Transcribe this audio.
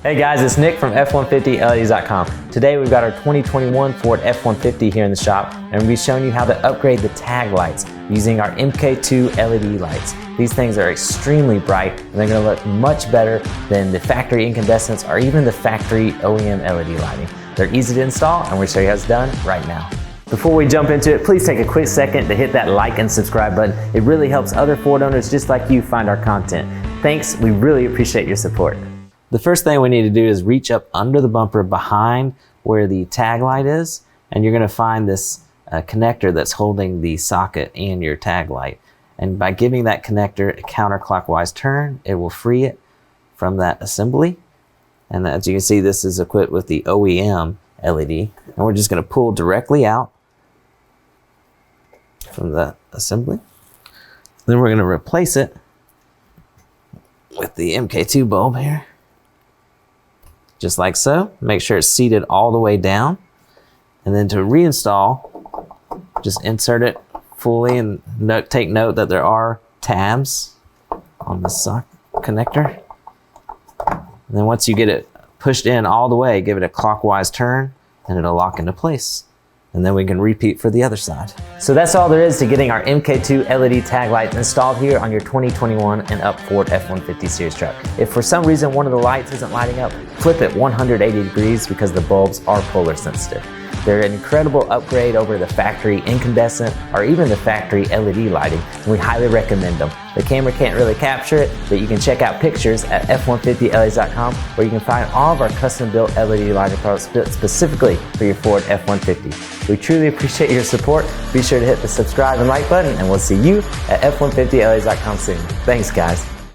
Hey guys, it's Nick from F150LEDS.com. Today we've got our 2021 Ford F-150 here in the shop, and we'll be showing you how to upgrade the tag lights using our MK2 LED lights. These things are extremely bright, and they're going to look much better than the factory incandescents or even the factory OEM LED lighting. They're easy to install, and we'll show you how it's done right now. Before we jump into it, please take a quick second to hit that like and subscribe button. It really helps other Ford owners just like you find our content. Thanks, we really appreciate your support. The first thing we need to do is reach up under the bumper behind where the tag light is, and you're going to find this connector that's holding the socket and your tag light. And by giving that connector a counterclockwise turn, it will free it from that assembly. And as you can see, this is equipped with the OEM LED. And we're just going to pull directly out from the assembly. Then we're going to replace it with the MK2 bulb here. Just like so. Make sure it's seated all the way down. And then to reinstall, just insert it fully and take note that there are tabs on the socket connector. And then once you get it pushed in all the way, give it a clockwise turn and it'll lock into place. And then we can repeat for the other side. So that's all there is to getting our MK2 LED tag lights installed here on your 2021 and up Ford F-150 series truck. If for some reason one of the lights isn't lighting up, flip it 180 degrees because the bulbs are polar sensitive. They're an incredible upgrade over the factory incandescent or even the factory LED lighting, and we highly recommend them. The camera can't really capture it, but you can check out pictures at F150LEDS.com where you can find all of our custom-built LED lighting products built specifically for your Ford F-150. We truly appreciate your support. Be sure to hit the subscribe and like button, and we'll see you at F150LEDS.com soon. Thanks, guys.